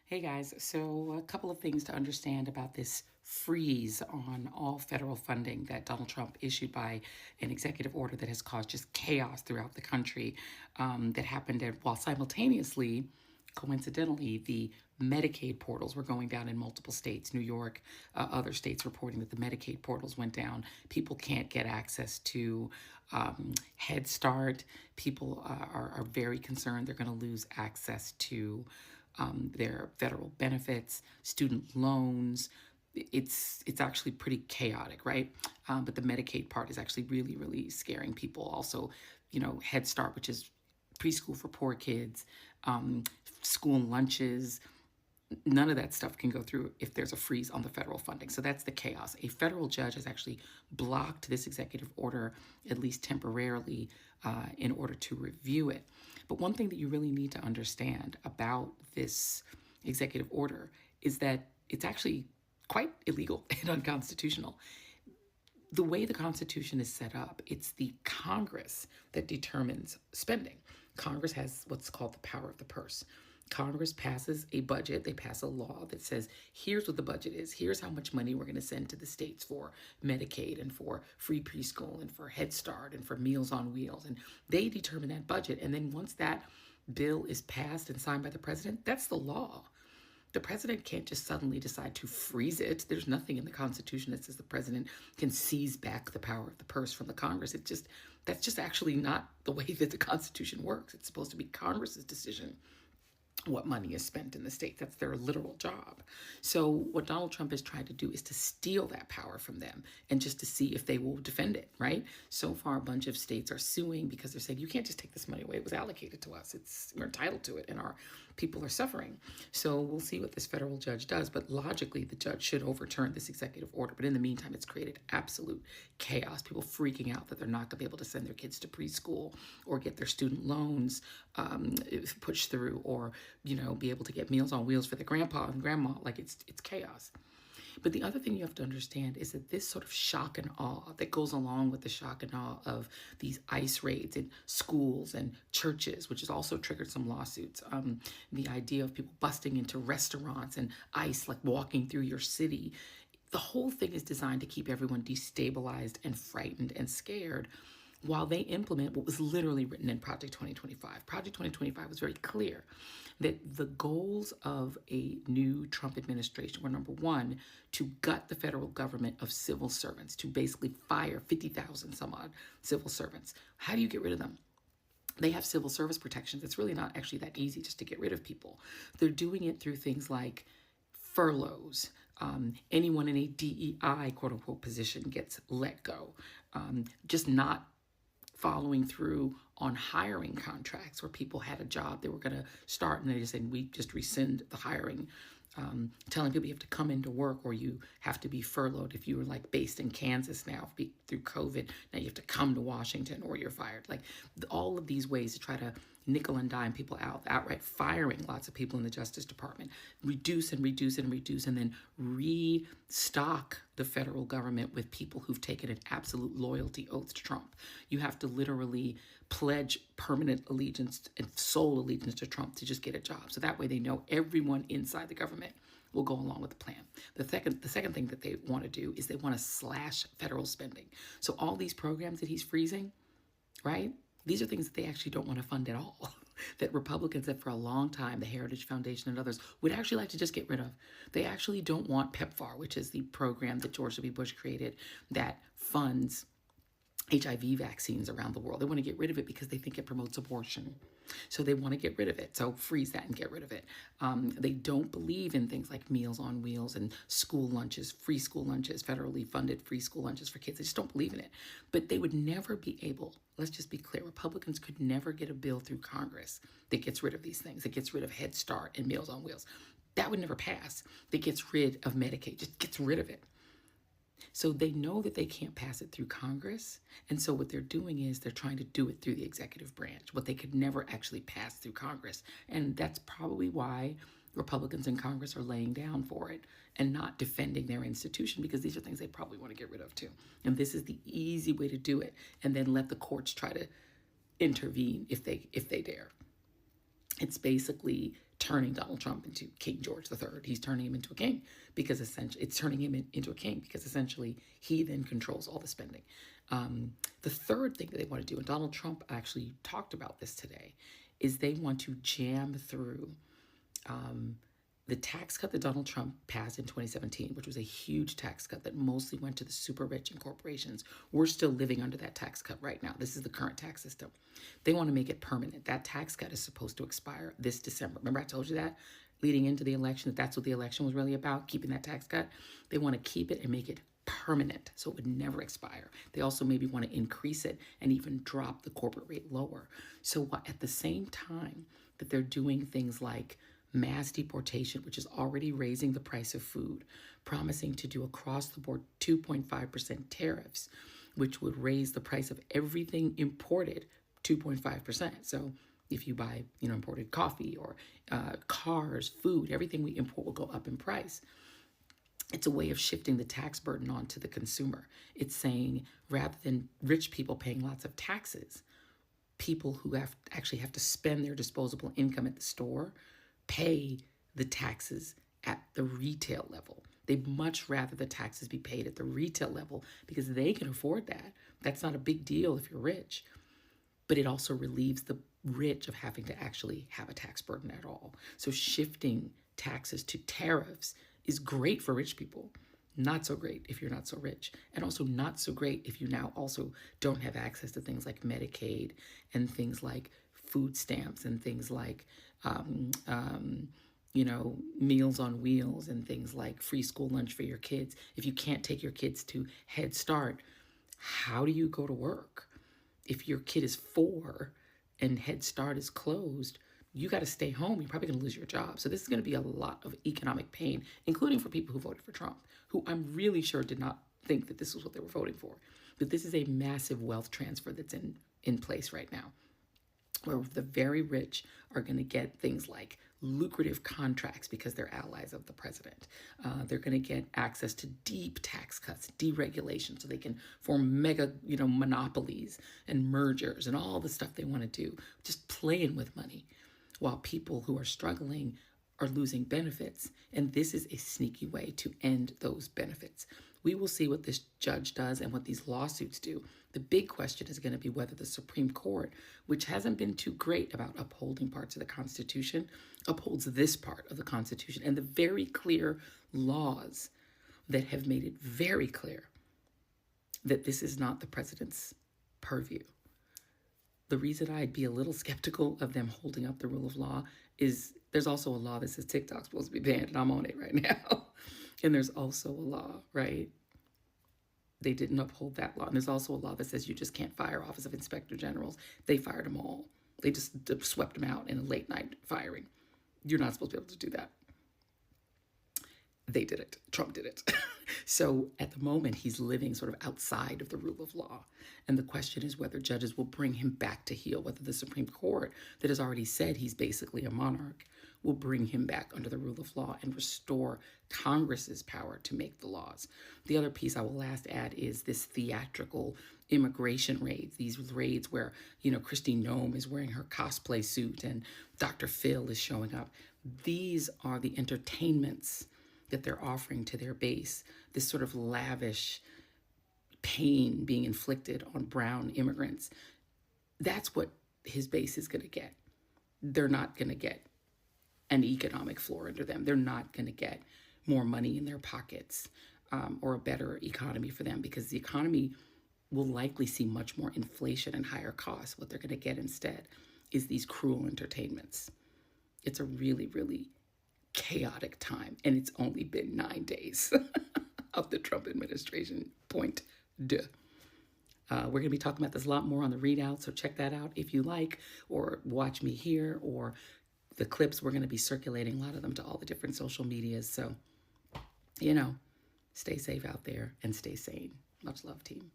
Hey guys, so a couple of things to understand about this freeze on all federal funding that Donald Trump issued by an executive order that has caused just chaos throughout the country. That happened while simultaneously, coincidentally, the Medicaid portals were going down in multiple states. New York, other states reporting that the Medicaid portals went down. People can't get access to Head Start. People are very concerned they're going to lose access to their federal benefits, student loans. It's actually pretty chaotic, right? But the Medicaid part is actually really scaring people. Also, Head Start, which is preschool for poor kids, school lunches, none of that stuff can go through if there's a freeze on the federal funding. So that's the chaos. A federal judge has actually blocked this executive order, at least temporarily, in order to review it. But one thing that you really need to understand about this executive order is that it's actually quite illegal and unconstitutional. The way the Constitution is set up, it's the Congress that determines spending. Congress has what's called the power of the purse. Congress passes a budget, they pass a law that says, here's what the budget is, here's how much money we're going to send to the states for Medicaid and for free preschool and for Head Start and for Meals on Wheels. And they determine that budget. And then once that bill is passed and signed by the president, that's the law. The president can't just suddenly decide to freeze it. There's nothing in the Constitution that says the president can seize back the power of the purse from the Congress. That's just actually not the way that the Constitution works. It's supposed to be Congress's decision what money is spent in the state. That's their literal job. So what Donald Trump is trying to do is to steal that power from them and just to see if they will defend it, right? So far, a bunch of states are suing because they're saying, you can't just take this money away. It was allocated to us. We're entitled to it and our people are suffering. So we'll see what this federal judge does. But logically, the judge should overturn this executive order. But in the meantime, it's created absolute chaos. People freaking out that they're not going to be able to send their kids to preschool or get their student loans pushed through or be able to get Meals on Wheels for the grandpa and grandma. Like it's chaos. But the other thing you have to understand is that this sort of shock and awe that goes along with the shock and awe of these ICE raids in schools and churches, which has also triggered some lawsuits. The idea of people busting into restaurants and ICE like walking through your city. The whole thing is designed to keep everyone destabilized and frightened and scared while they implement what was literally written in Project 2025. Project 2025 was very clear that the goals of a new Trump administration were, number one, to gut the federal government of civil servants, to basically fire 50,000 some odd civil servants. How do you get rid of them? They have civil service protections. It's really not actually that easy just to get rid of people. They're doing it through things like furloughs. Anyone in a DEI, quote unquote, position gets let go. Just not following through on hiring contracts where people had a job they were going to start and they just said, we just rescind the hiring. Telling people you have to come into work or you have to be furloughed. If you were like based in Kansas now through COVID, now you have to come to Washington or you're fired. Like all of these ways to try to nickel and dime people out, outright firing lots of people in the Justice Department, reduce and then restock the federal government with people who've taken an absolute loyalty oath to Trump. You have to literally pledge permanent allegiance and sole allegiance to Trump to just get a job. So that way they know everyone inside the government will go along with the plan. The second thing that they want to do is they want to slash federal spending. So all these programs that he's freezing, right? These are things that they actually don't want to fund at all. That Republicans that for a long time, the Heritage Foundation and others, would actually like to just get rid of. They actually don't want PEPFAR, which is the program that George W. Bush created that funds HIV vaccines around the world. They want to get rid of it because they think it promotes abortion. So they want to get rid of it. So freeze that and get rid of it. They don't believe in things like Meals on Wheels and school lunches, free school lunches, federally funded free school lunches for kids. They just don't believe in it. But they would never be able, let's just be clear, Republicans could never get a bill through Congress that gets rid of these things, that gets rid of Head Start and Meals on Wheels. That would never pass. That gets rid of Medicaid, just gets rid of it. So they know that they can't pass it through Congress. And so what they're doing is they're trying to do it through the executive branch, what they could never actually pass through Congress. And that's probably why Republicans in Congress are laying down for it and not defending their institution, because these are things they probably want to get rid of too. And this is the easy way to do it. And then let the courts try to intervene if they dare. It's basically turning Donald Trump into King George III. He's turning him into a king because essentially it's turning him into a king because essentially he then controls all the spending. The third thing that they want to do, and Donald Trump actually talked about this today, is they want to jam through the tax cut that Donald Trump passed in 2017, which was a huge tax cut that mostly went to the super rich and corporations. We're still living under that tax cut right now. This is the current tax system. They want to make it permanent. That tax cut is supposed to expire this December. Remember I told you that leading into the election, that's what the election was really about, keeping that tax cut. They want to keep it and make it permanent so it would never expire. They also maybe want to increase it and even drop the corporate rate lower. So at the same time that they're doing things like mass deportation, which is already raising the price of food, promising to do across the board 2.5% tariffs, which would raise the price of everything imported 2.5%. So if you buy, imported coffee or cars, food, everything we import will go up in price. It's a way of shifting the tax burden onto the consumer. It's saying rather than rich people paying lots of taxes, people who actually have to spend their disposable income at the store pay the taxes at the retail level. They'd much rather the taxes be paid at the retail level because they can afford that. That's not a big deal if you're rich. But it also relieves the rich of having to actually have a tax burden at all. So shifting taxes to tariffs is great for rich people. Not so great if you're not so rich. And also not so great if you now also don't have access to things like Medicaid and things like food stamps and things like Meals on Wheels and things like free school lunch for your kids. If you can't take your kids to Head Start, how do you go to work? If your kid is 4 and Head Start is closed, you got to stay home. You're probably going to lose your job. So this is going to be a lot of economic pain, including for people who voted for Trump, who I'm really sure did not think that this was what they were voting for. But this is a massive wealth transfer that's in place right now, where the very rich are going to get things like lucrative contracts because they're allies of the president. They're going to get access to deep tax cuts, deregulation, so they can form mega, monopolies and mergers and all the stuff they want to do, just playing with money, while people who are struggling are losing benefits. And this is a sneaky way to end those benefits. We will see what this judge does and what these lawsuits do. The big question is going to be whether the Supreme Court, which hasn't been too great about upholding parts of the Constitution, upholds this part of the Constitution and the very clear laws that have made it very clear that this is not the president's purview. The reason I'd be a little skeptical of them holding up the rule of law is there's also a law that says TikTok's supposed to be banned, and I'm on it right now. And there's also a law, right? They didn't uphold that law. And there's also a law that says you just can't fire Office of Inspector Generals. They fired them all. They just swept them out in a late night firing. You're not supposed to be able to do that. They did it. Trump did it. So at the moment, he's living sort of outside of the rule of law. And the question is whether judges will bring him back to heel, whether the Supreme Court, that has already said he's basically a monarch, will bring him back under the rule of law and restore Congress's power to make the laws. The other piece I will last add is this theatrical immigration raids, these raids where, Kristi Noem is wearing her cosplay suit and Dr. Phil is showing up. These are the entertainments that they're offering to their base, this sort of lavish pain being inflicted on brown immigrants. That's what his base is going to get. They're not going to get an economic floor under them. They're not going to get more money in their pockets or a better economy for them, because the economy will likely see much more inflation and higher costs. What they're going to get instead is these cruel entertainments. It's a really, really chaotic time, and it's only been 9 days of the Trump administration. Point deux. We're going to be talking about this a lot more on the readout, so check that out if you like, or watch me here, or the clips. We're going to be circulating a lot of them to all the different social medias. So, stay safe out there and stay sane. Much love, team.